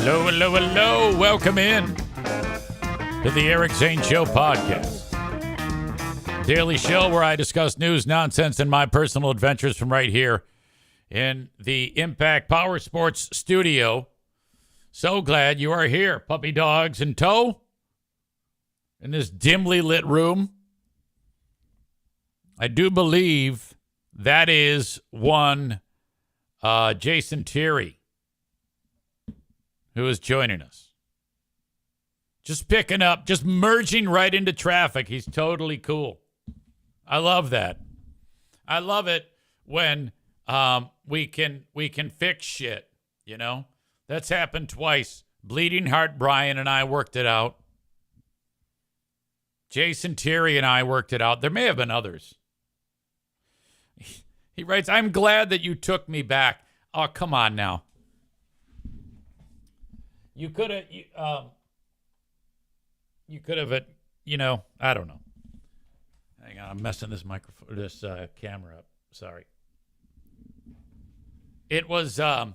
Hello, hello, hello. Welcome in to the Eric Zane Show podcast. Daily show where I discuss news, nonsense, and my personal adventures from right here in the Impact Power Sports studio. So glad you are here, puppy dogs in tow, in this dimly lit room. I do believe that is one Jason Terry who is joining us. Just picking up, just merging right into traffic. He's totally cool. I love that. I love it when we can fix shit, you know? That's happened twice. Bleeding Heart Brian and I worked it out. Jason Terry and I worked it out. There may have been others. He writes, I'm glad that you took me back. Oh, come on now. You could have, I don't know. Hang on, I'm messing this camera up. Sorry. It was, I'm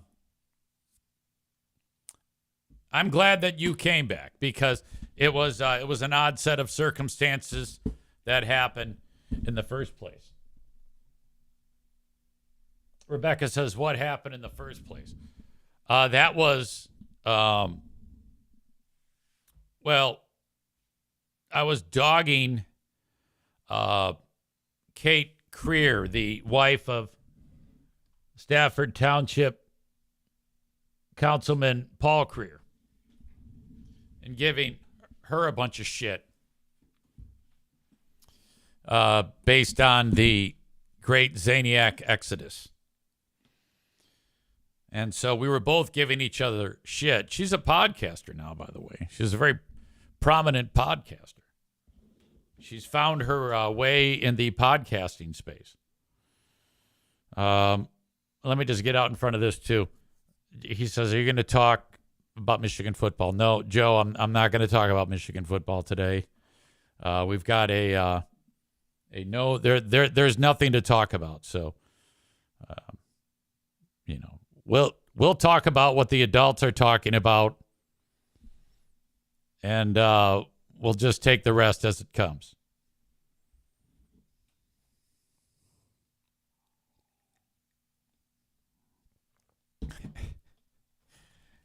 glad that you came back because it was an odd set of circumstances that happened in the first place. Rebecca says, what happened in the first place? That was, well, I was dogging Kate Creer, the wife of Stafford Township Councilman Paul Creer, and giving her a bunch of shit based on the great Zaniac Exodus. And so we were both giving each other shit. She's a podcaster now, by the way. She's a very prominent podcaster. She's found her way in the podcasting space. Let me just get out in front of this, too. He says, are you going to talk about Michigan football? No, Joe, I'm not going to talk about Michigan football today. We've got there's nothing to talk about. So, We'll talk about what the adults are talking about, and we'll just take the rest as it comes.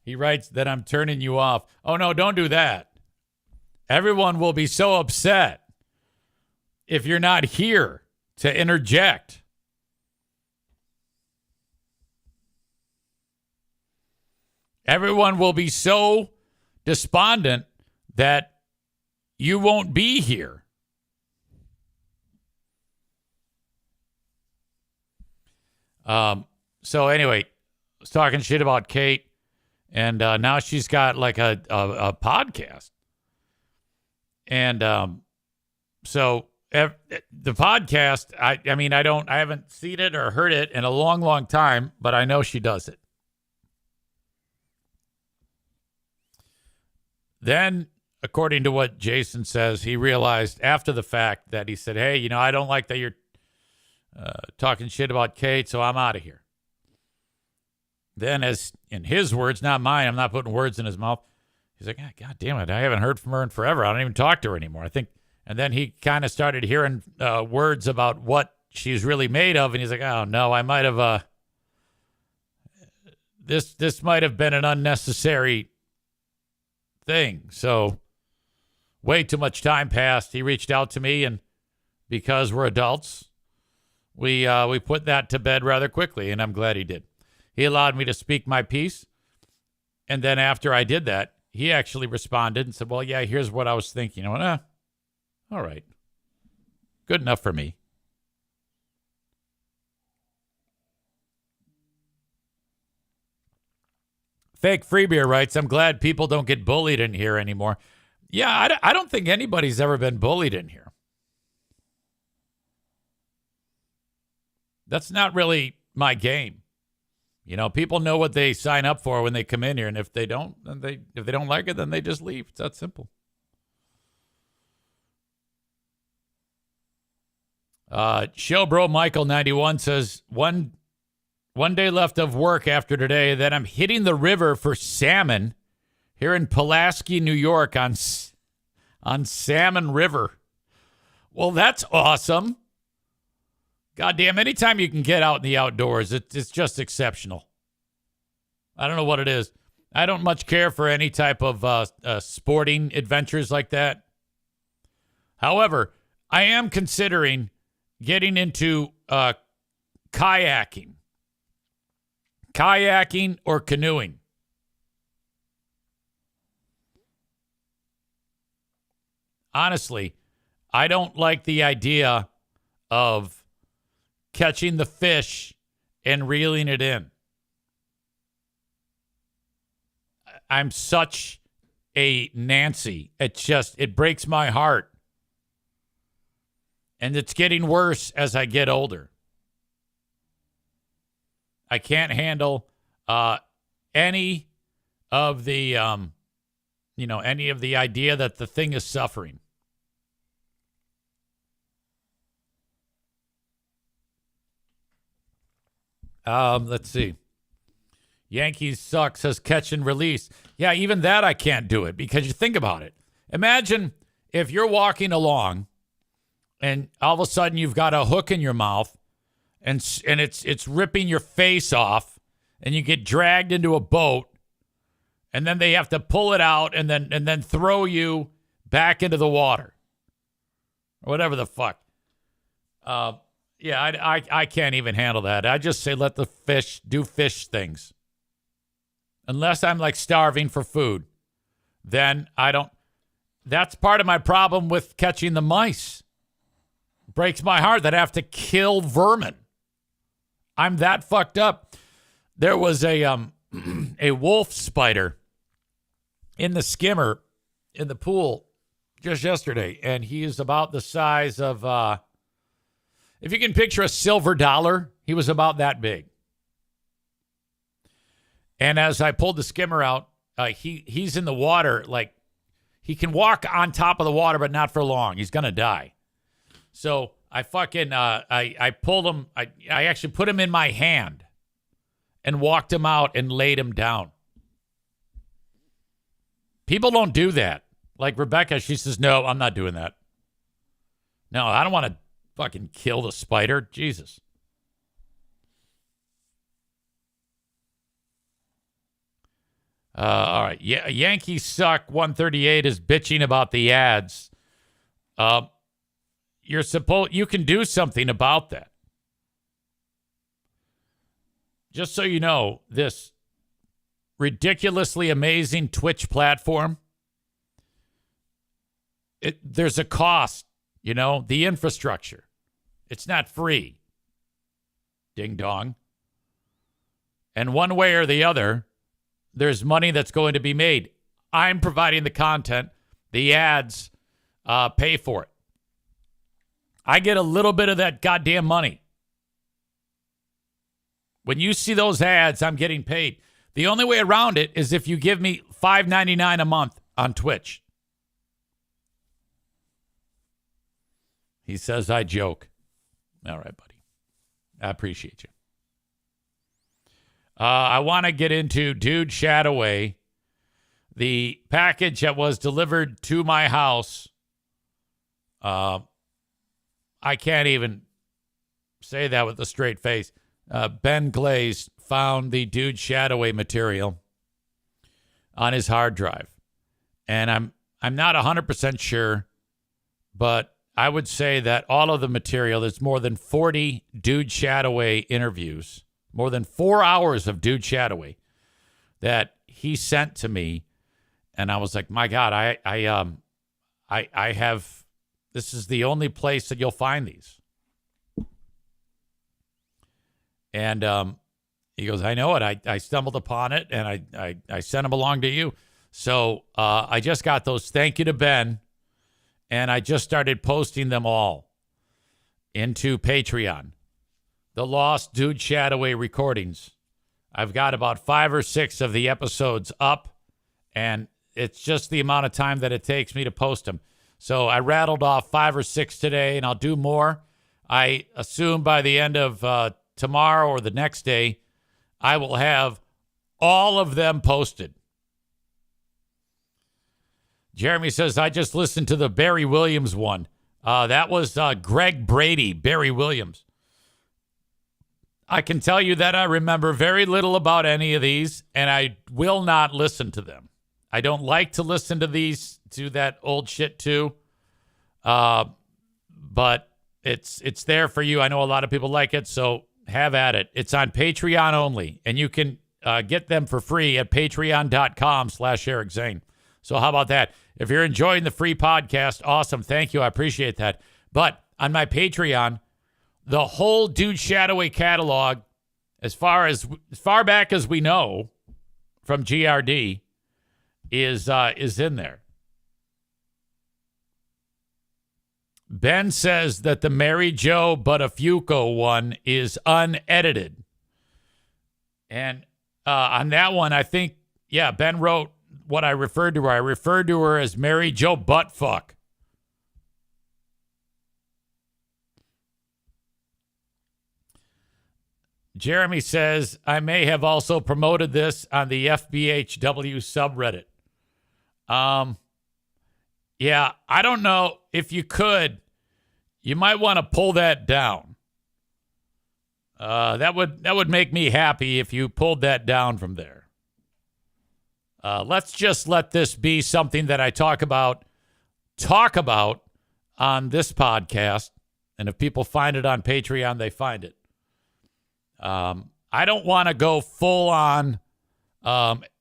He writes that I'm turning you off. Oh, no, don't do that. Everyone will be so upset if you're not here to interject. Everyone will be so despondent that you won't be here. So anyway, I was talking shit about Kate, and now she's got like a podcast. And so the podcast, I haven't seen it or heard it in a long, long time, but I know she does it. Then, according to what Jason says, he realized after the fact that he said, hey, I don't like that you're talking shit about Kate, so I'm out of here. Then, as in his words, not mine, I'm not putting words in his mouth. He's like, God damn it, I haven't heard from her in forever. I don't even talk to her anymore. I think, and then he kind of started hearing words about what she's really made of, and he's like, oh no, I might have, this might have been an unnecessary thing. So way too much time passed. He reached out to me, and because we're adults, we put that to bed rather quickly, and I'm glad he did. He allowed me to speak my piece, and then after I did that, he actually responded and said, well, yeah, here's what I was thinking. I went, all right. Good enough for me. Fake Free Beer writes, I'm glad people don't get bullied in here anymore. Yeah, I don't think anybody's ever been bullied in here. That's not really my game. People know what they sign up for when they come in here, and if they don't, if they don't like it, then they just leave. It's that simple. Showbro Michael 91 says, one day left of work after today, then I'm hitting the river for salmon here in Pulaski, New York on Salmon River. Well, that's awesome. Goddamn, anytime you can get out in the outdoors, it's just exceptional. I don't know what it is. I don't much care for any type of sporting adventures like that. However, I am considering getting into kayaking. Kayaking or canoeing. Honestly, I don't like the idea of catching the fish and reeling it in. I'm such a Nancy. It breaks my heart. And it's getting worse as I get older. I can't handle any of the idea that the thing is suffering. Let's see. Yankees suck, says catch and release. Yeah, even that I can't do it because you think about it. Imagine if you're walking along and all of a sudden you've got a hook in your mouth and it's ripping your face off and you get dragged into a boat and then they have to pull it out and then throw you back into the water. Or whatever the fuck. Yeah, I can't even handle that. I just say let the fish do fish things. Unless I'm like starving for food, then I don't. That's part of my problem with catching the mice. Breaks my heart that I have to kill vermin. I'm that fucked up. There was a wolf spider in the skimmer in the pool just yesterday, and he is about the size of if you can picture a silver dollar, he was about that big. And as I pulled the skimmer out, he's in the water. Like, he can walk on top of the water, but not for long. He's going to die. So I fucking, I pulled him. I actually put him in my hand and walked him out and laid him down. People don't do that. Like Rebecca, she says, no, I'm not doing that. No, I don't want to fucking kill the spider. Jesus. All right. Yeah, Yankees suck. 138 is bitching about the ads. You can do something about that. Just so you know, this ridiculously amazing Twitch platform, there's a cost, the infrastructure. It's not free. Ding dong. And one way or the other, there's money that's going to be made. I'm providing the content. The ads pay for it. I get a little bit of that goddamn money. When you see those ads, I'm getting paid. The only way around it is if you give me $5.99 a month on Twitch. He says I joke. All right, buddy. I appreciate you. I want to get into Dude Shadoway, the package that was delivered to my house. I can't even say that with a straight face. Ben Glaze found the Dude Shadoway material on his hard drive. And I'm not 100% sure, but I would say that all of the material, there's more than 40 Dude Shadoway interviews, more than 4 hours of Dude Shadoway that he sent to me. And I was like, my God, I have, this is the only place that you'll find these. And he goes, I know it. I stumbled upon it and I sent them along to you. So I just got those. Thank you to Ben. And I just started posting them all into Patreon. The Lost Dude Shadoway recordings. I've got about 5 or 6 of the episodes up, and it's just the amount of time that it takes me to post them. So I rattled off 5 or 6 today, and I'll do more. I assume by the end of tomorrow or the next day, I will have all of them posted. Jeremy says, I just listened to the Barry Williams one. That was Greg Brady, Barry Williams. I can tell you that I remember very little about any of these, and I will not listen to them. I don't like to listen to that old shit too. But it's there for you. I know a lot of people like it, so have at it. It's on Patreon only, and you can get them for free at patreon.com/Eric Zane. So how about that? If you're enjoying the free podcast, awesome. Thank you. I appreciate that. But on my Patreon, the whole Dude Shadoway catalog, as far back as we know from GRD, is in there. Ben says that the Mary Jo Buttafuoco one is unedited. And on that one, I think, Ben wrote what I referred to her. I referred to her as Mary Jo Buttfuck. Jeremy says, I may have also promoted this on the FBHW subreddit. Yeah, I don't know if you could. You might want to pull that down. That would make me happy if you pulled that down from there. Let's just let this be something that I talk about on this podcast. And if people find it on Patreon, they find it. I don't want to go full on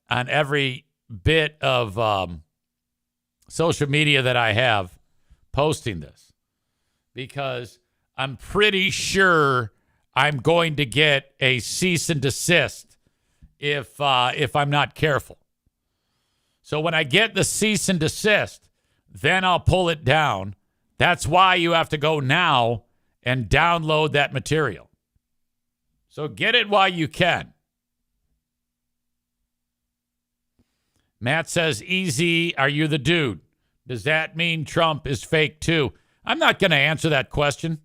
every bit of social media that I have posting this, because I'm pretty sure I'm going to get a cease and desist if I'm not careful. So when I get the cease and desist, then I'll pull it down. That's why you have to go now and download that material. So get it while you can. Matt says, easy, are you the dude? Does that mean Trump is fake too? I'm not going to answer that question.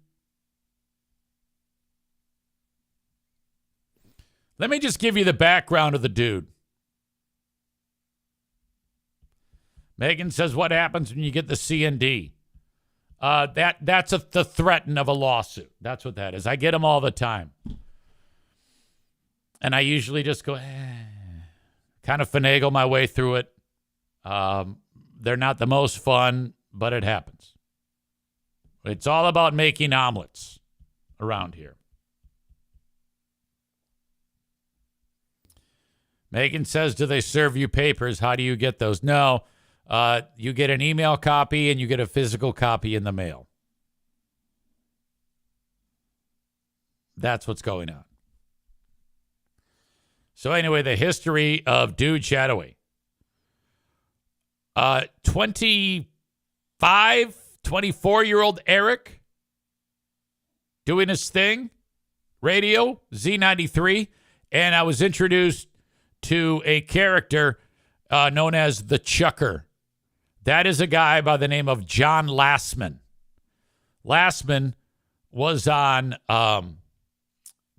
Let me just give you the background of the dude. Megan says, what happens when you get the CND? That's the threaten of a lawsuit. That's what that is. I get them all the time. And I usually just go, kind of finagle my way through it. They're not the most fun, but it happens. It's all about making omelets around here. Megan says, do they serve you papers? How do you get those? No, you get an email copy and you get a physical copy in the mail. That's what's going on. So anyway, the history of Dude Shadoway. 24-year-old Eric doing his thing, radio, Z93, and I was introduced to a character known as the Chucker. That is a guy by the name of John Lassman. Lassman was on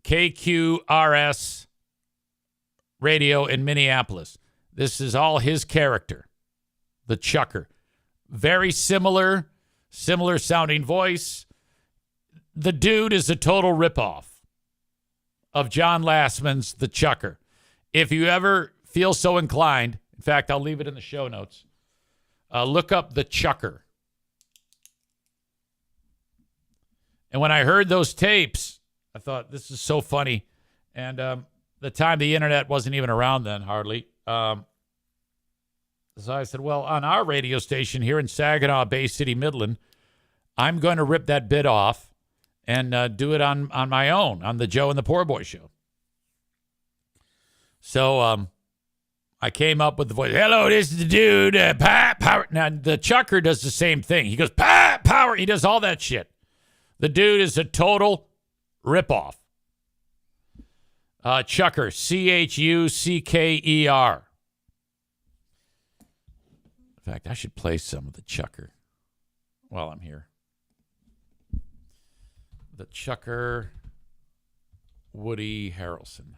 KQRS radio in Minneapolis. This is all his character, the Chucker. Very similar sounding voice. The dude is a total ripoff of John Lassman's The Chucker. If you ever feel so inclined, in fact, I'll leave it in the show notes, look up The Chucker. And when I heard those tapes, I thought, this is so funny. And the time the internet wasn't even around then, hardly. So I said, well, on our radio station here in Saginaw Bay City, Midland, I'm going to rip that bit off and do it on my own, on the Joe and the Poor Boy show. So I came up with the voice, hello, this is the dude, Pat Power. Now, the Chucker does the same thing. He goes, Pat Power. He does all that shit. The dude is a total ripoff. Chucker, Chucker. In fact, I should play some of the Chucker while I'm here. The Chucker, Woody Harrelson.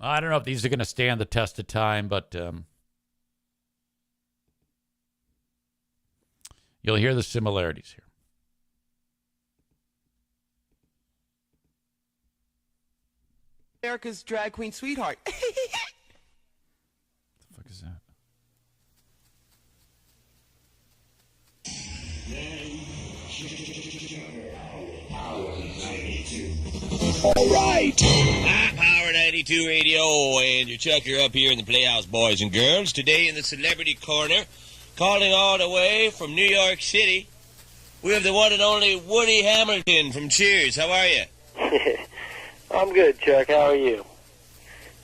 I don't know if these are going to stand the test of time, but you'll hear the similarities here. America's drag queen sweetheart. What the fuck is that? All right. Power 92 Radio and your Chucker up here in the Playhouse, boys and girls. Today in the Celebrity Corner, calling all the way from New York City, we have the one and only Woody Hamilton from Cheers. How are you? I'm good, Chuck. How are you?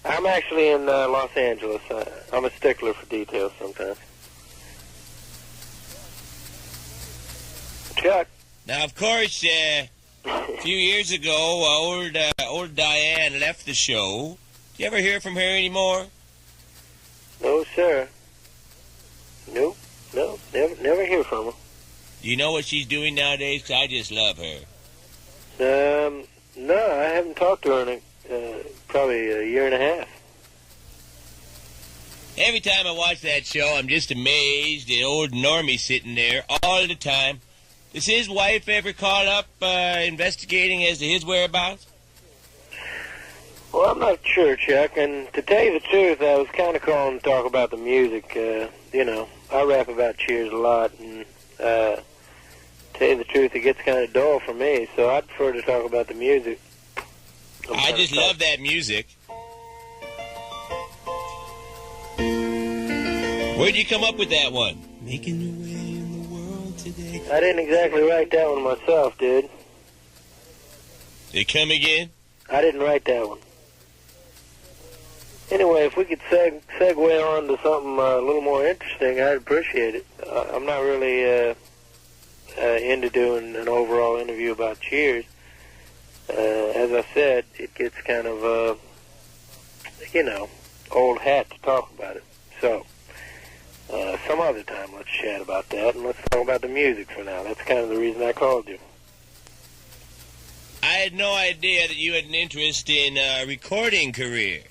I'm actually in Los Angeles. I'm a stickler for details sometimes. Chuck? Now, of course, a few years ago, old Diane left the show. Do you ever hear from her anymore? No, sir. Nope. No, never hear from her. Do you know what she's doing nowadays? 'Cause I just love her. No, I haven't talked to her in probably a year and a half. Every time I watch that show, I'm just amazed at old Normie sitting there all the time. Does his wife ever call up investigating as to his whereabouts? Well, I'm not sure, Chuck, and to tell you the truth, I was kind of calling to talk about the music. I rap about Cheers a lot, and tell you the truth, it gets kind of dull for me, so I'd prefer to talk about the music. I just love that music. Where'd you come up with that one? Making your way in the world today. I didn't exactly write that one myself, dude. They come again? I didn't write that one. Anyway, if we could segue on to something a little more interesting, I'd appreciate it. I'm not really into doing an overall interview about Cheers. As I said, it gets kind of, old hat to talk about it. So, some other time let's chat about that, and let's talk about the music for now. That's kind of the reason I called you. I had no idea that you had an interest in a recording career.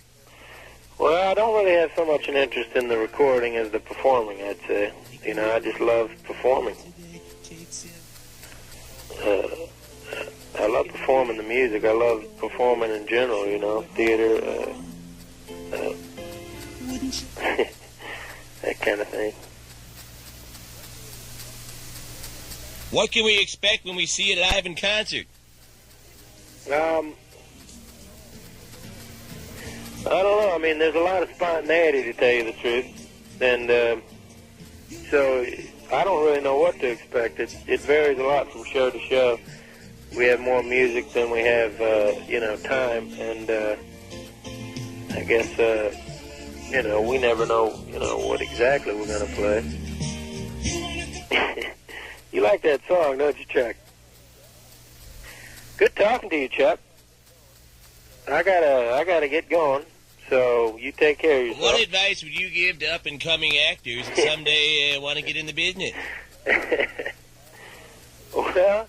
Well, I don't really have so much an interest in the recording as the performing, I'd say. I just love performing. I love performing the music. I love performing in general, theater, that kind of thing. What can we expect when we see you live in concert? I don't know. I mean, there's a lot of spontaneity, to tell you the truth. And so I don't really know what to expect. It varies a lot from show to show. We have more music than we have, time. And I guess, we never know, what exactly we're going to play. You like that song, don't you, Chuck? Good talking to you, Chuck. I gotta get going. So you take care of yourself. What advice would you give to up-and-coming actors that someday want to get in the business? Well,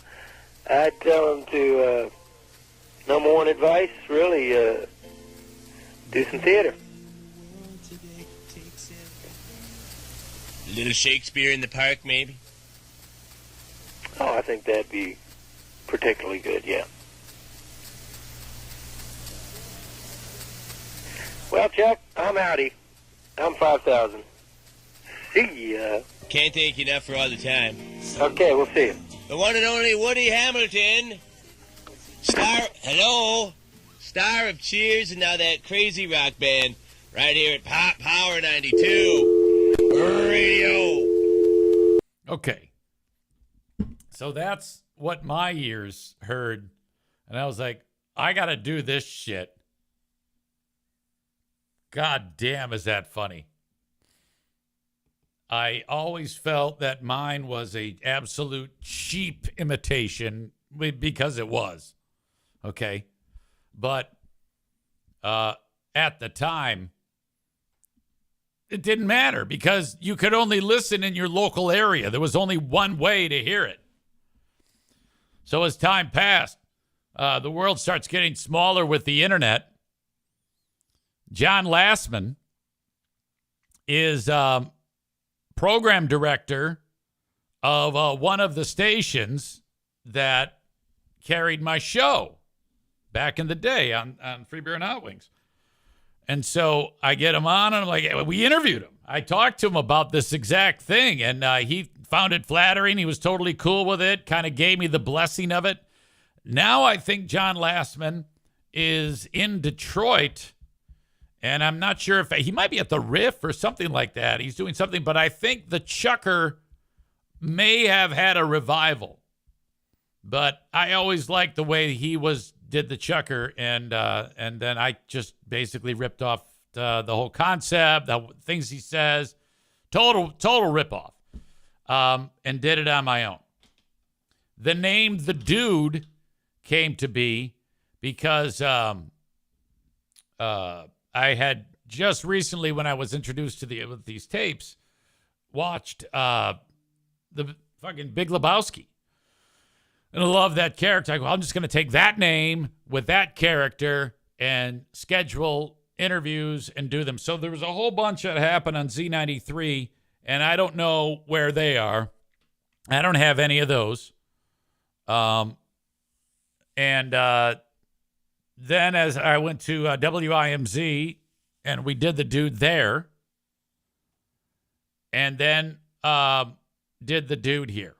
I'd tell them to, number one advice, really, do some theater. A little Shakespeare in the Park, maybe? Oh, I think that'd be particularly good, yeah. Well, Chuck, I'm outie. I'm 5,000. See ya. Can't thank you enough for all the time. Okay, we'll see you. The one and only Woody Hamilton. Star of Cheers and now that crazy rock band right here at Pop Power 92 Radio. Okay. So that's what my ears heard. And I was like, I got to do this shit. God damn, is that funny? I always felt that mine was a absolute cheap imitation because it was. Okay. But at the time, it didn't matter because you could only listen in your local area. There was only one way to hear it. So as time passed, the world starts getting smaller with the internet. John Lastman is program director of one of the stations that carried my show back in the day on Free Beer and Hot Wings. And so I get him on, and I'm like, we interviewed him. I talked to him about this exact thing, and he found it flattering. He was totally cool with it, kind of gave me the blessing of it. Now I think John Lastman is in Detroit, and I'm not sure if he might be at the Riff or something like that. He's doing something, but I think the Chucker may have had a revival. But I always liked the way he did the Chucker, and then I just basically ripped off the whole concept, the things he says, total ripoff, and did it on my own. The name The Dude came to be because I had just recently, when I was introduced to these tapes, watched the fucking Big Lebowski. And I love that character. I go, I'm just going to take that name with that character and schedule interviews and do them. So there was a whole bunch that happened on Z93, and I don't know where they are. I don't have any of those. And then as I went to WIMZ, and we did The Dude there, and then did The Dude here.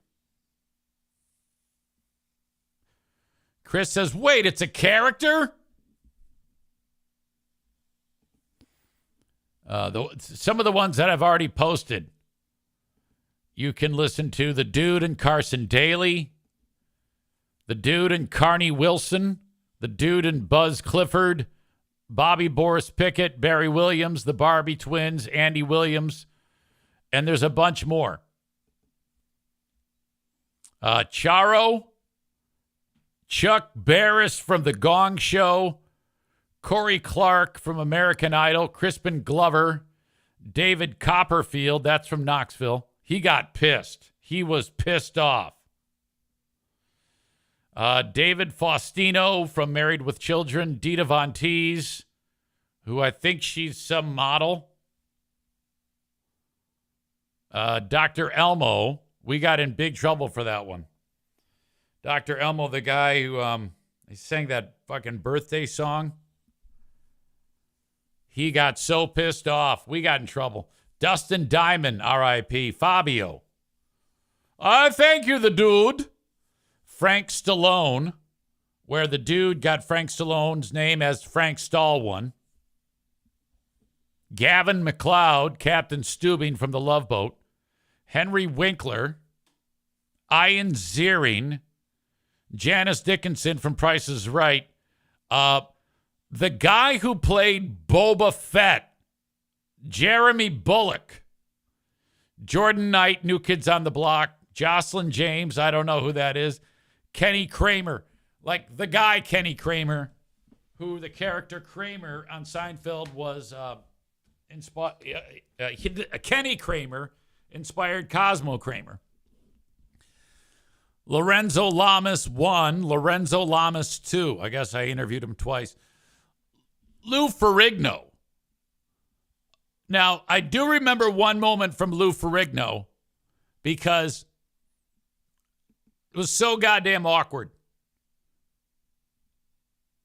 Chris says, wait, it's a character? Some of the ones that I've already posted, you can listen to The Dude and Carson Daly, The Dude and Carney Wilson, The Dude and Buzz Clifford, Bobby Boris Pickett, Barry Williams, the Barbie Twins, Andy Williams, and there's a bunch more. Charo, Chuck Barris from The Gong Show, Corey Clark from American Idol, Crispin Glover, David Copperfield, that's from Knoxville. He got pissed. He was pissed off. David Faustino from Married with Children, Dita Von Teese, who I think she's some model. Dr. Elmo, we got in big trouble for that one. Dr. Elmo, the guy who he sang that fucking birthday song. He got so pissed off. We got in trouble. Dustin Diamond, R.I.P. Fabio. I thank you, The Dude. Frank Stallone, where The Dude got Frank Stallone's name as Frank Stallone. Gavin McLeod, Captain Steubing from The Love Boat. Henry Winkler. Ian Ziering. Janice Dickinson from Price is Right. The guy who played Boba Fett, Jeremy Bullock. Jordan Knight, New Kids on the Block. Jocelyn James, I don't know who that is. Kenny Kramer, like the guy Kenny Kramer, who the character Kramer on Seinfeld was Kenny Kramer inspired Cosmo Kramer. Lorenzo Lamas 1, Lorenzo Lamas 2. I guess I interviewed him twice. Lou Ferrigno. Now, I do remember one moment from Lou Ferrigno because it was so goddamn awkward.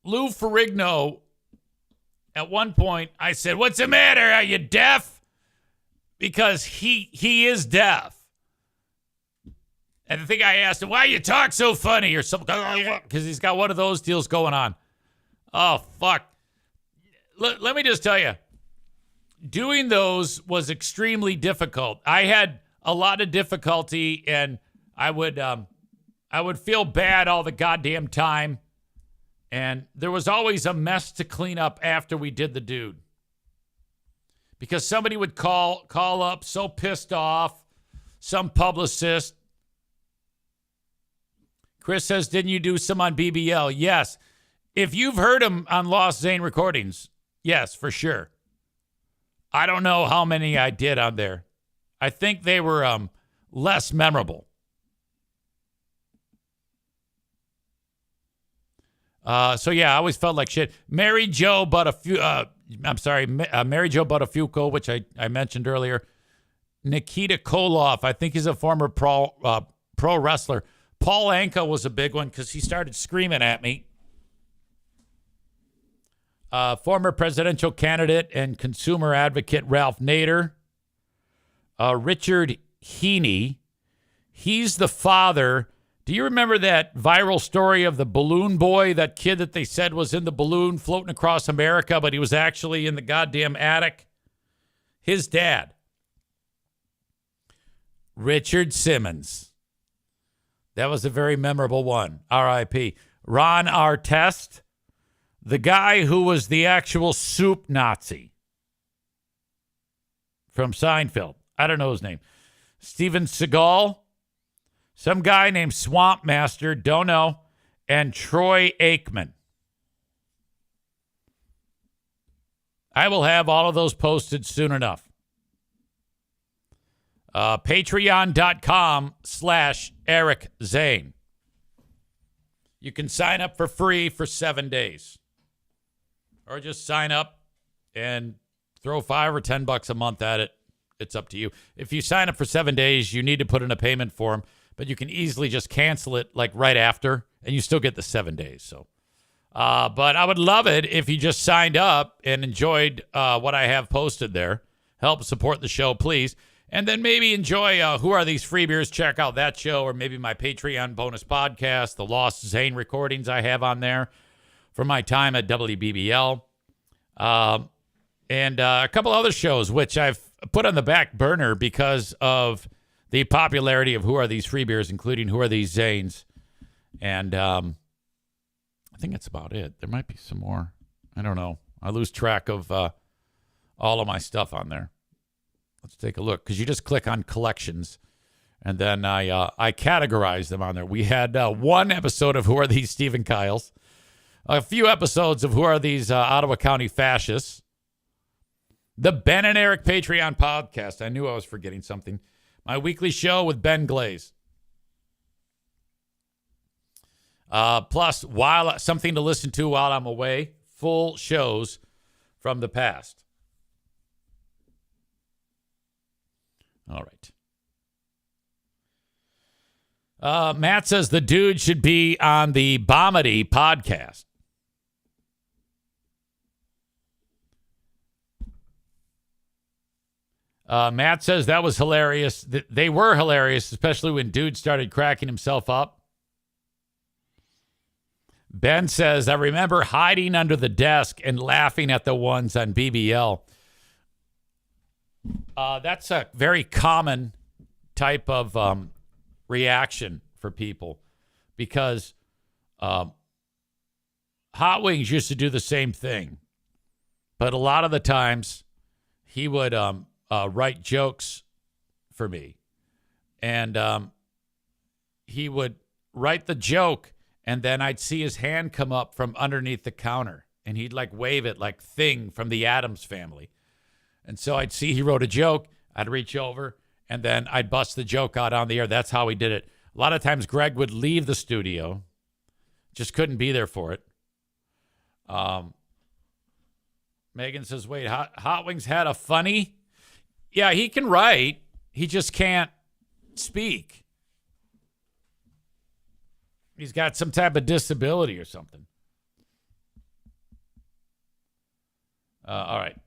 Lou Ferrigno, at one point, I said, "What's the matter? Are you deaf?" Because he is deaf. And I think I asked him, "Why you talk so funny?" or something, because he's got one of those deals going on. Oh, fuck. Let me just tell you, doing those was extremely difficult. I had a lot of difficulty, and I would feel bad all the goddamn time. And there was always a mess to clean up after we did The Dude. Because somebody would call up so pissed off, some publicist. Chris says, didn't you do some on BBL? Yes. If you've heard him on Lost Zane recordings, yes, for sure. I don't know how many I did on there. I think they were less memorable. So yeah, I always felt like shit. Mary Jo, but a few Mary Jo Buttafuoco, which I mentioned earlier. Nikita Koloff, I think he's a former pro wrestler. Paul Anka was a big one because he started screaming at me. Former presidential candidate and consumer advocate Ralph Nader. Richard Heaney. He's the father. Do you remember that viral story of the balloon boy, that kid that they said was in the balloon floating across America, but he was actually in the goddamn attic? His dad. Richard Simmons. That was a very memorable one. R.I.P. Ron Artest, the guy who was the actual soup Nazi from Seinfeld. I don't know his name. Steven Seagal, some guy named Swamp Master, don't know, and Troy Aikman. I will have all of those posted soon enough. Patreon.com/Eric Zane. You can sign up for free for 7 days. Or just sign up and throw $5 or $10 a month at it. It's up to you. If you sign up for 7 days, you need to put in a payment form, but you can easily just cancel it like right after, and you still get the 7 days. So, but I would love it if you just signed up and enjoyed what I have posted there. Help support the show, please. And then maybe enjoy Who Are These Free Beers? Check out that show, or maybe my Patreon bonus podcast, the Lost Zane recordings I have on there from my time at WBBL. And a couple other shows, which I've put on the back burner because of the popularity of Who Are These Free Beers, including Who Are These Zanes. And I think that's about it. There might be some more. I don't know. I lose track of all of my stuff on there. Let's take a look, because you just click on collections, and then I categorize them on there. We had one episode of Who Are These Stephen Kyles, a few episodes of Who Are These Ottawa County Fascists, the Ben and Eric Patreon podcast. I knew I was forgetting something. My weekly show with Ben Glaze. Plus, something to listen to while I'm away, full shows from the past. All right. Matt says the dude should be on the Bomedy podcast. Matt says that was hilarious. They were hilarious, especially when dude started cracking himself up. Ben says, I remember hiding under the desk and laughing at the ones on BBL. That's a very common type of reaction for people, because Hot Wings used to do the same thing. But a lot of the times he would write jokes for me. And he would write the joke, and then I'd see his hand come up from underneath the counter, and he'd like wave it like Thing from the Addams Family. And so I'd see he wrote a joke, I'd reach over, and then I'd bust the joke out on the air. That's how he did it. A lot of times Greg would leave the studio, just couldn't be there for it. Megan says, wait, Hot Wings had a funny? Yeah, he can write. He just can't speak. He's got some type of disability or something. All right.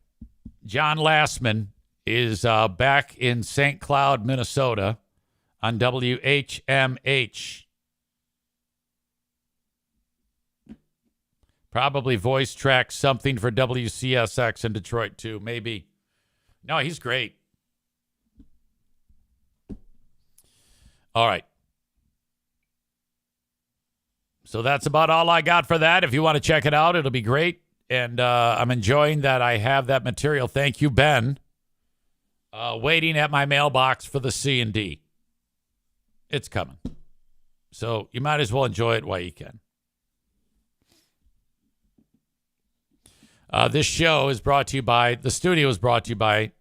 John Lastman is back in St. Cloud, Minnesota on WHMH. Probably voice track something for WCSX in Detroit, too. Maybe. No, he's great. All right. So that's about all I got for that. If you want to check it out, it'll be great. And I'm enjoying that I have that material. Thank you, Ben. Waiting at my mailbox for the C&D. It's coming. So you might as well enjoy it while you can. This show is brought to you by, the studio is brought to you by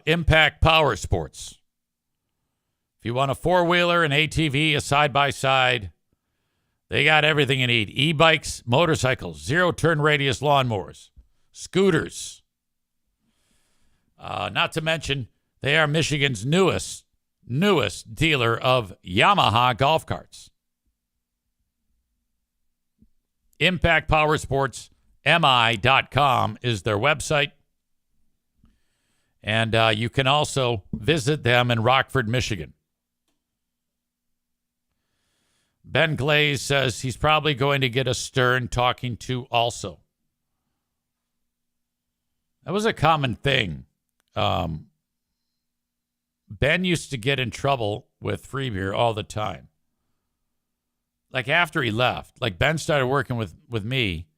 Impact Power Sports. If you want a four-wheeler, an ATV, a side-by-side, They got everything you need. E-bikes, motorcycles, zero-turn radius lawnmowers, scooters. Not to mention, they are Michigan's newest dealer of Yamaha golf carts. ImpactPowersportsMI.com is their website. And you can also visit them in Rockford, Michigan. Ben Glaze says he's probably going to get a stern talking to also. That was a common thing. Ben used to get in trouble with Free Beer all the time. Like after he left, like Ben started working with me,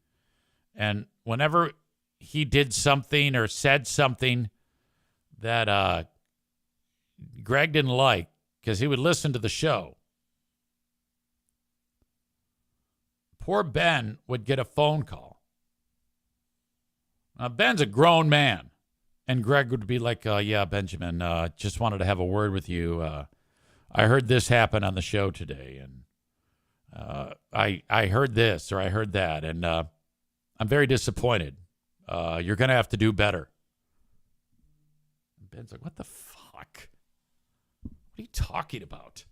and whenever he did something or said something that Greg didn't like, because he would listen to the show, poor Ben would get a phone call. Now, Ben's a grown man. And Greg would be like, yeah, Benjamin, just wanted to have a word with you. I heard this happen on the show today. And I heard this or I heard that. And I'm very disappointed. You're going to have to do better. And Ben's like, what the fuck? What are you talking about?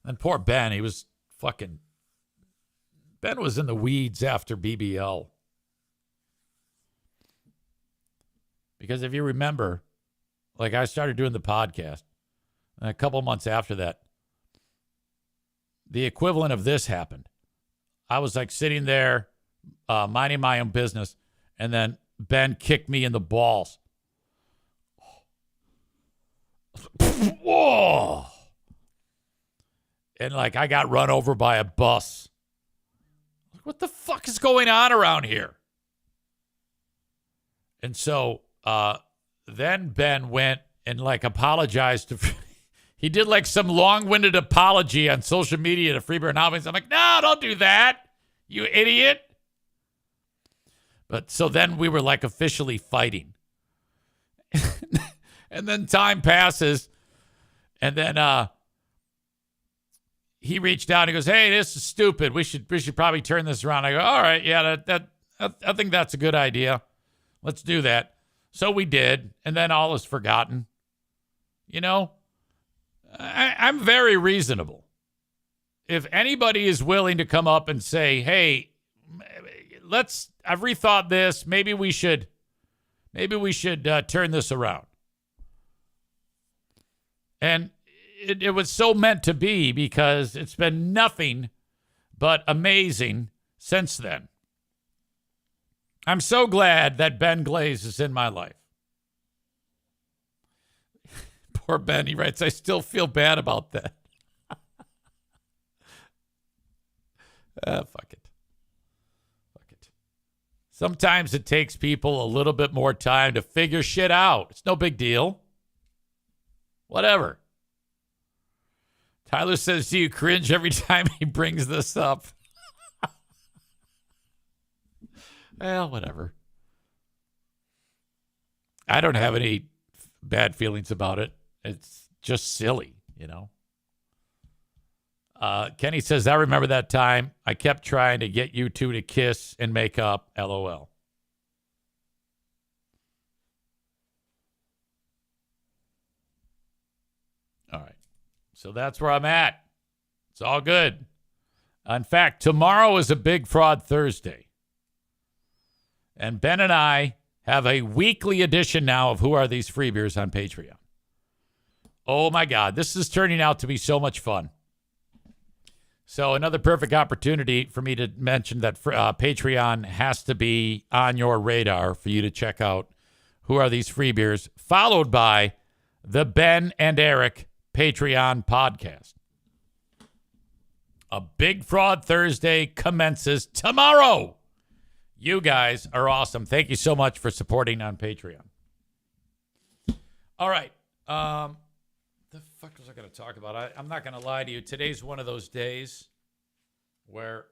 And poor Ben, he was fucking... Ben was in the weeds after BBL. Because if you remember, like I started doing the podcast, and a couple months after that, the equivalent of this happened. I was like sitting there, minding my own business, and then Ben kicked me in the balls. Whoa! And like I got run over by a bus. What the fuck is going on around here? And so then Ben went and like apologized to... He did like some long-winded apology on social media to Freeburg Hobbies. I'm like, no, don't do that, you idiot. But so then we were like officially fighting. And then time passes. And then he reached out and he goes, hey, this is stupid. We should probably turn this around. I go, all right, yeah, I think that's a good idea. Let's do that. So we did. And then all is forgotten. You know, I'm very reasonable. If anybody is willing to come up and say, hey, I've rethought this. Maybe we should turn this around. And it was so meant to be because it's been nothing but amazing since then. I'm so glad that Ben Glaze is in my life. Poor Ben, he writes, I still feel bad about that. Fuck it. Sometimes it takes people a little bit more time to figure shit out. It's no big deal. Whatever. Tyler says, do you cringe every time he brings this up? Well, whatever. I don't have any bad feelings about it. It's just silly, you know. Kenny says, I remember that time. I kept trying to get you two to kiss and make up. LOL. All right. So that's where I'm at. It's all good. In fact, tomorrow is a Big Fraud Thursday. And Ben and I have a weekly edition now of Who Are These Free Beers on Patreon. Oh, my God. This is turning out to be so much fun. So another perfect opportunity for me to mention that Patreon has to be on your radar for you to check out Who Are These Free Beers, followed by the Ben and Eric Patreon podcast. A Big Fraud Thursday commences tomorrow. You guys are awesome. Thank you so much for supporting on Patreon. All right. The fuck was I going to talk about? I'm not going to lie to you. Today's one of those days where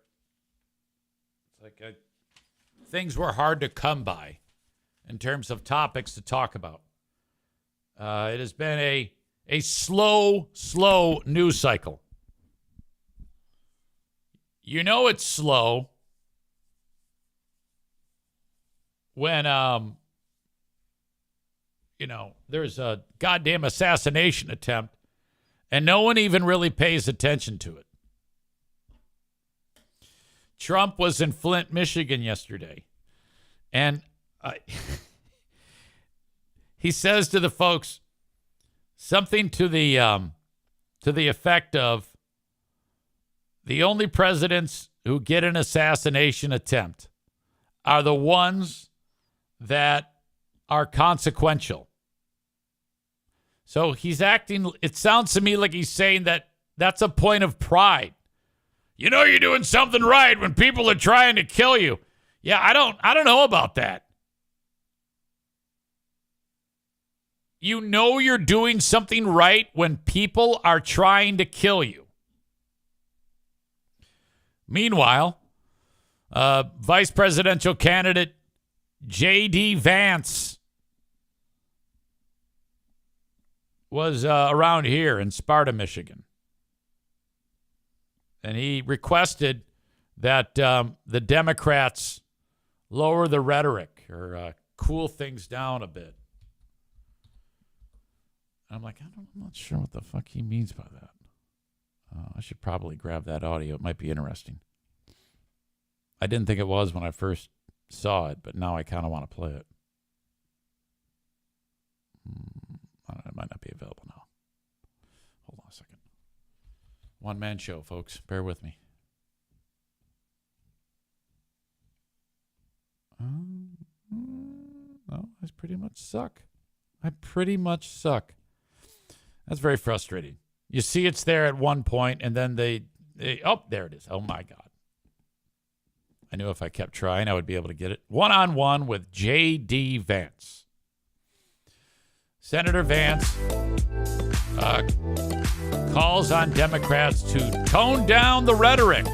it's like things were hard to come by in terms of topics to talk about. It has been A slow news cycle. You know it's slow when there's a goddamn assassination attempt and no one even really pays attention to it. Trump was in Flint, Michigan yesterday, and he says to the folks something to the effect of, the only presidents who get an assassination attempt are the ones that are consequential. So he's acting, it sounds to me like he's saying that that's a point of pride. You know you're doing something right when people are trying to kill you. Yeah, I don't know about that. You know you're doing something right when people are trying to kill you. Meanwhile, Vice presidential candidate J.D. Vance was around here in Sparta, Michigan. And he requested that the Democrats lower the rhetoric or cool things down a bit. I'm like, I'm not sure what the fuck he means by that. I should probably grab that audio. It might be interesting. I didn't think it was when I first saw it, but now I kind of want to play it. It might not be available now. Hold on a second. One-man show, folks. Bear with me. No, I pretty much suck. That's very frustrating. You see it's there at one point, and then they oh, there it is. Oh, my God. I knew if I kept trying, I would be able to get it. One-on-one with J.D. Vance. Senator Vance calls on Democrats to tone down the rhetoric.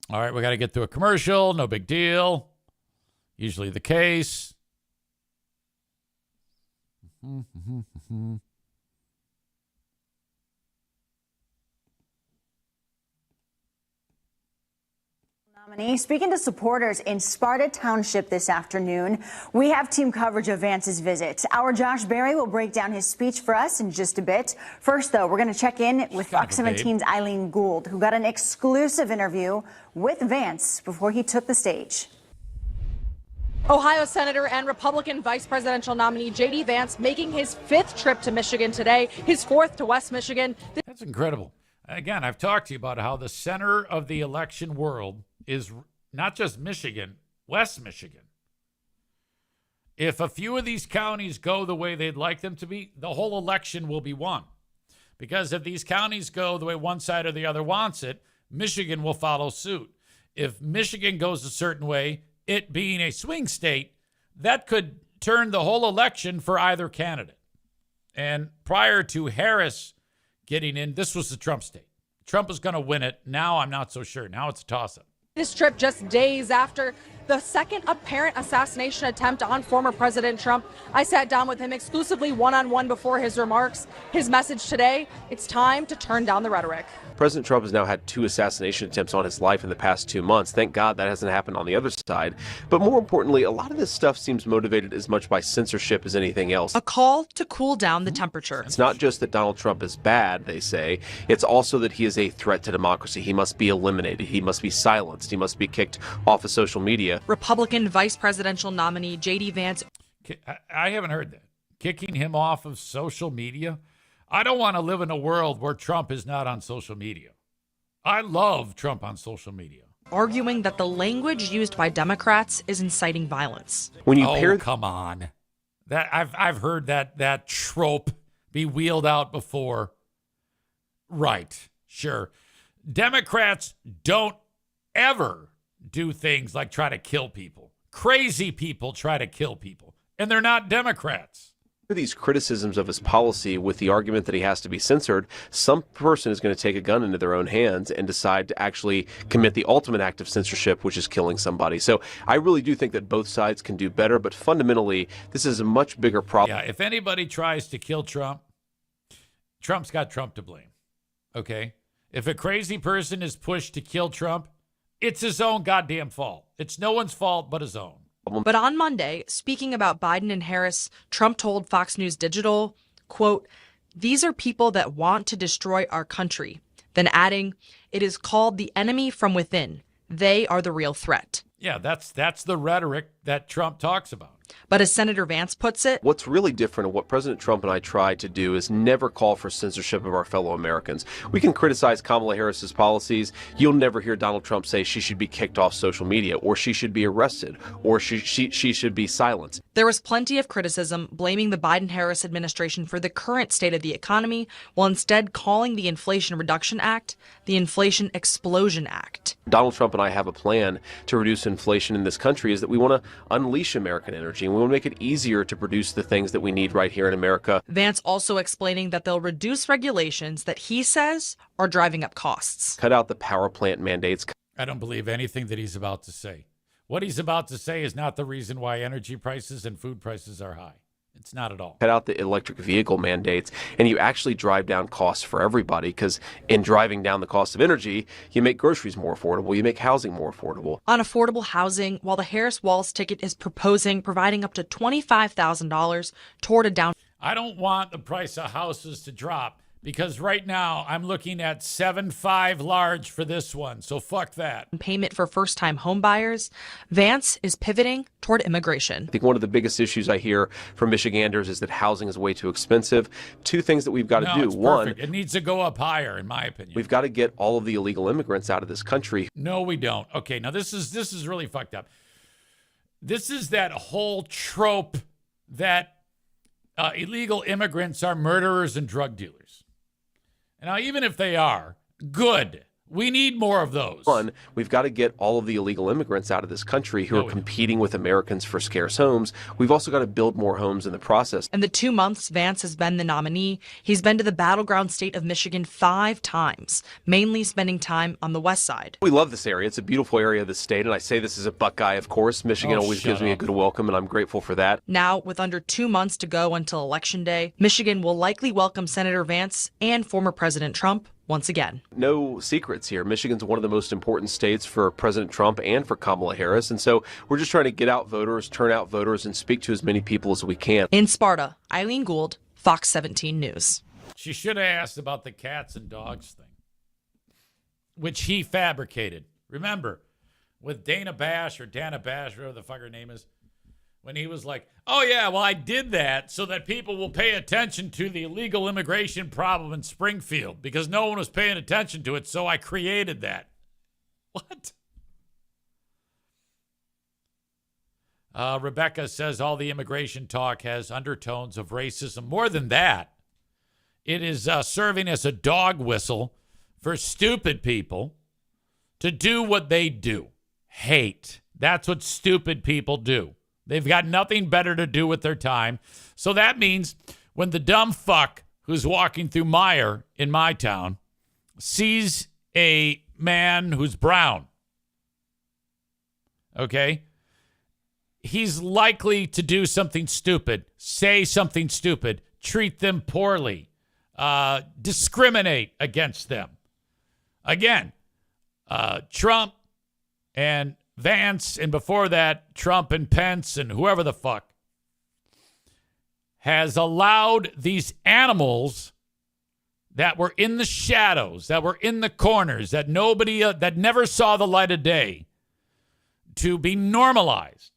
All right, we got to get through a commercial. No big deal. Usually the case. Nominee. Speaking to supporters in Sparta Township this afternoon, we have team coverage of Vance's visit. Our Josh Berry will break down his speech for us in just a bit. First, though, we're going to check in with Fox 17's Eileen Gould, who got an exclusive interview with Vance before he took the stage. Ohio Senator and Republican vice presidential nominee J.D. Vance making his 5th trip to Michigan today, his 4th to West Michigan. That's incredible. Again, I've talked to you about how the center of the election world is not just Michigan, West Michigan. If a few of these counties go the way they'd like them to be, the whole election will be won. Because if these counties go the way one side or the other wants it, Michigan will follow suit. If Michigan goes a certain way, it being a swing state, that could turn the whole election for either candidate. And prior to Harris getting in, this was the Trump state. Trump was going to win it. Now I'm not so sure. Now it's a toss-up. This trip just days after the second apparent assassination attempt on former President Trump. I sat down with him exclusively one-on-one before his remarks. His message today, it's time to turn down the rhetoric. President Trump has now had 2 assassination attempts on his life in the past 2 months. Thank God that hasn't happened on the other side. But more importantly, a lot of this stuff seems motivated as much by censorship as anything else. A call to cool down the temperature. It's not just that Donald Trump is bad, they say. It's also that he is a threat to democracy. He must be eliminated. He must be silenced. He must be kicked off of social media. Republican vice presidential nominee J.D. Vance. I haven't heard that. Kicking him off of social media? I don't want to live in a world where Trump is not on social media. I love Trump on social media. Arguing that the language used by Democrats is inciting violence. When you come on. That I've heard that trope be wheeled out before. Right. Sure. Democrats don't ever do things like try to kill people. Crazy people try to kill people. And they're not Democrats. these criticisms of his policy with the argument that he has to be censored, some person is going to take a gun into their own hands and decide to actually commit the ultimate act of censorship, which is killing somebody. So I really do think that both sides can do better, but fundamentally, this is a much bigger problem. Yeah, if anybody tries to kill Trump, Trump's got Trump to blame. Okay? If a crazy person is pushed to kill Trump, it's his own goddamn fault. It's no one's fault but his own. But on Monday, speaking about Biden and Harris, Trump told Fox News Digital, quote, "These are people that want to destroy our country." Then adding, "It is called the enemy from within. They are the real threat." Yeah, that's the rhetoric that Trump talks about. But as Senator Vance puts it, what's really different and what President Trump and I try to do is never call for censorship of our fellow Americans. We can criticize Kamala Harris's policies. You'll never hear Donald Trump say she should be kicked off social media, or she should be arrested, or she should be silenced. There was plenty of criticism blaming the Biden-Harris administration for the current state of the economy, while instead calling the Inflation Reduction Act the Inflation Explosion Act. Donald Trump and I have a plan to reduce inflation in this country, is that we want to unleash American energy, and we want to make it easier to produce the things that we need right here in America. Vance also explaining that they'll reduce regulations that he says are driving up costs. Cut out the power plant mandates. I don't believe anything that he's about to say. What he's about to say is not the reason why energy prices and food prices are high. It's not at all. Cut out the electric vehicle mandates, and you actually drive down costs for everybody, because in driving down the cost of energy, you make groceries more affordable, you make housing more affordable. On affordable housing, while the Harris-Walz ticket is providing up to $25,000 toward a down. I don't want the price of houses to drop, because right now I'm looking at 7.5 large for this one. So fuck that. Payment for first-time home buyers. Vance is pivoting toward immigration. I think one of the biggest issues I hear from Michiganders is that housing is way too expensive. Two things that we've got to do. It's One, perfect. It needs to go up higher, in my opinion. We've got to get all of the illegal immigrants out of this country. No, we don't. Okay, now this is really fucked up. This is that whole trope that illegal immigrants are murderers and drug dealers. Now, even if they are, good. We need more of those. One, we've got to get all of the illegal immigrants out of this country who are competing with Americans for scarce homes. We've also got to build more homes in the process. In the 2 months Vance has been the nominee, he's been to the battleground state of Michigan 5 times, mainly spending time on the west side. We love this area. It's a beautiful area of the state, and I say this as a Buckeye, of course. Michigan always gives me a good welcome, and I'm grateful for that. Now, with under 2 months to go until Election Day, Michigan will likely welcome Senator Vance and former President Trump once again. No secrets here. Michigan's one of the most important states for President Trump and for Kamala Harris. And so we're just trying to get out voters, turn out voters, and speak to as many people as we can. In Sparta, Eileen Gould, Fox 17 News. She should have asked about the cats and dogs thing, which he fabricated. Remember, with Dana Bash, whatever the fuck her name is, when he was like, oh, yeah, well, I did that so that people will pay attention to the illegal immigration problem in Springfield because no one was paying attention to it, so I created that. What? Rebecca says all the immigration talk has undertones of racism. More than that, it is serving as a dog whistle for stupid people to do what they do. Hate. That's what stupid people do. They've got nothing better to do with their time. So that means when the dumb fuck who's walking through Meyer in my town sees a man who's brown, okay, he's likely to do something stupid, say something stupid, treat them poorly, discriminate against them. Again, Trump and Vance, and before that, Trump and Pence and whoever the fuck, has allowed these animals that were in the shadows, that were in the corners, that nobody, that never saw the light of day, to be normalized.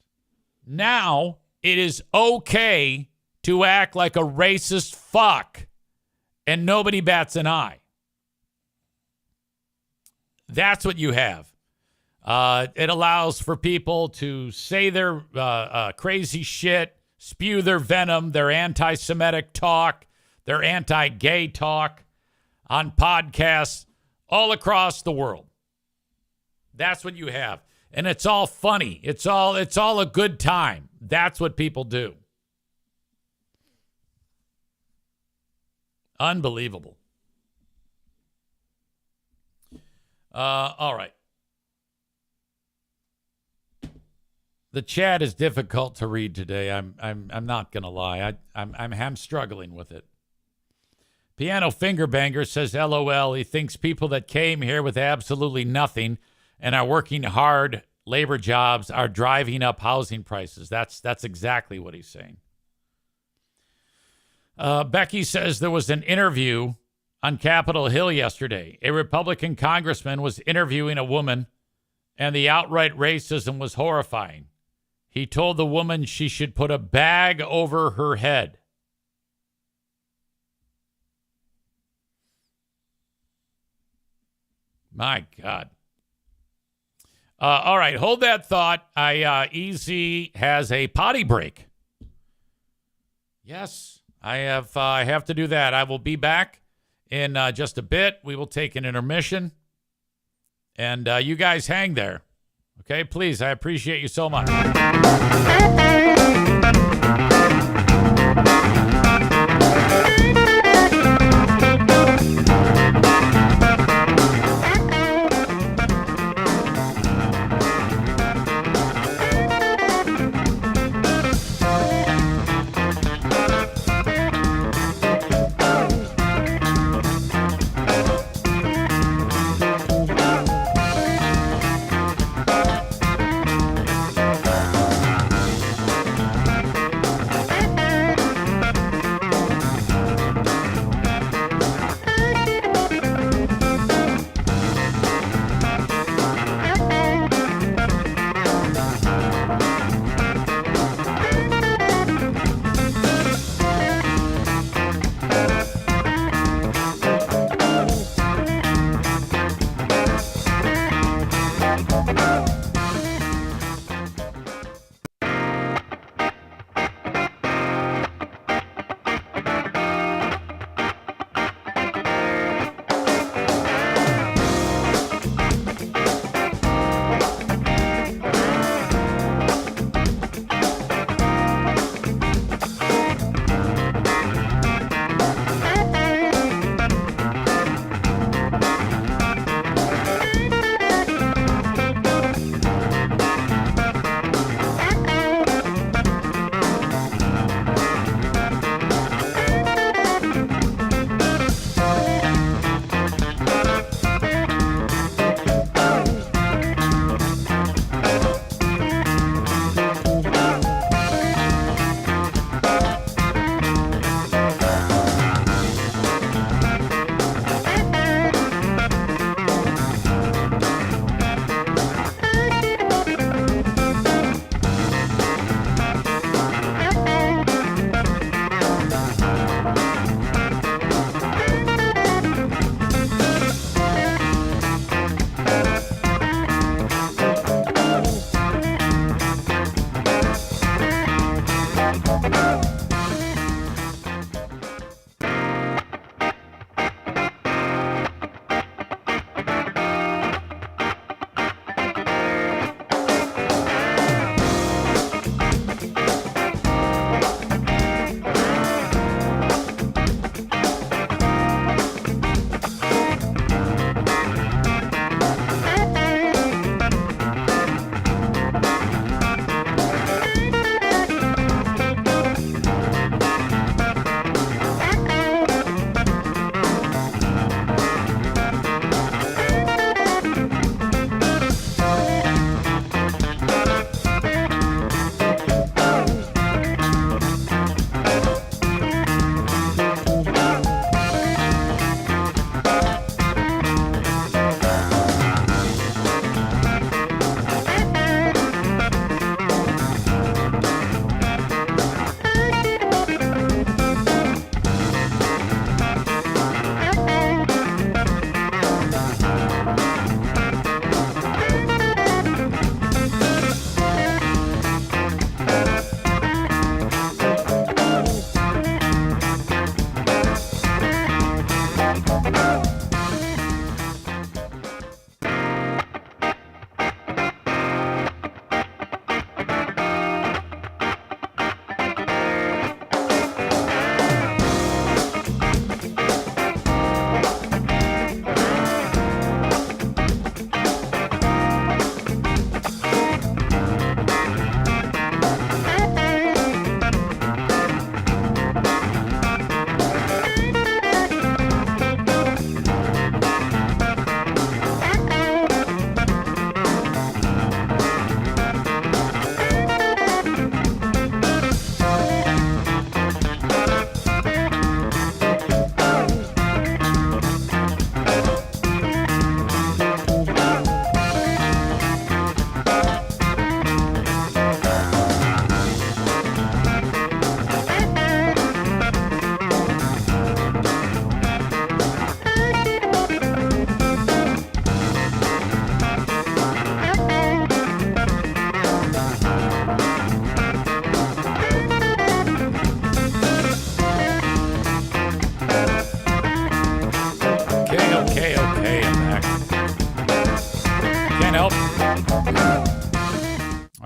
Now it is okay to act like a racist fuck, and nobody bats an eye. That's what you have. It allows for people to say their crazy shit, spew their venom, their anti-Semitic talk, their anti-gay talk on podcasts all across the world. That's what you have. And it's all funny. It's all a good time. That's what people do. Unbelievable. All right. The chat is difficult to read today. I'm not gonna lie. I'm struggling with it. Piano Finger Banger says, LOL, he thinks people that came here with absolutely nothing and are working hard labor jobs are driving up housing prices. That's exactly what he's saying. Becky says there was an interview on Capitol Hill yesterday. A Republican congressman was interviewing a woman, and the outright racism was horrifying. He told the woman she should put a bag over her head. My God. All right, hold that thought. Easy has a potty break. Yes, I have to do that. I will be back in just a bit. We will take an intermission. And you guys hang there. Okay, please. I appreciate you so much.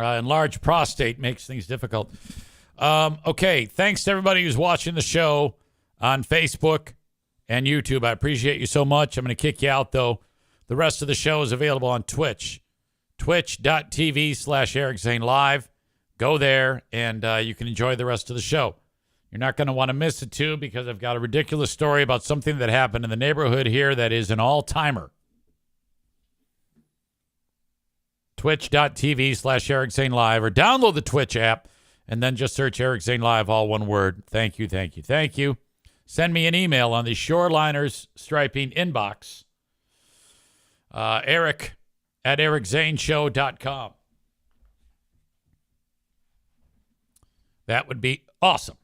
Enlarged prostate makes things difficult. Okay, thanks to everybody who's watching the show on Facebook and YouTube. I appreciate you so much. I'm going to kick you out, though. The rest of the show is available on Twitch, twitch.tv/Eric Zane Live. Go there, and you can enjoy the rest of the show. You're not going to want to miss it, too, because I've got a ridiculous story about something that happened in the neighborhood here that is an all-timer. Twitch.tv/Eric Zane Live, or download the Twitch app, and then just search Eric Zane Live, all one word. Thank you, thank you, thank you. Send me an email on the Shoreliners Striping inbox. Eric@ericzaneshow.com. That would be awesome.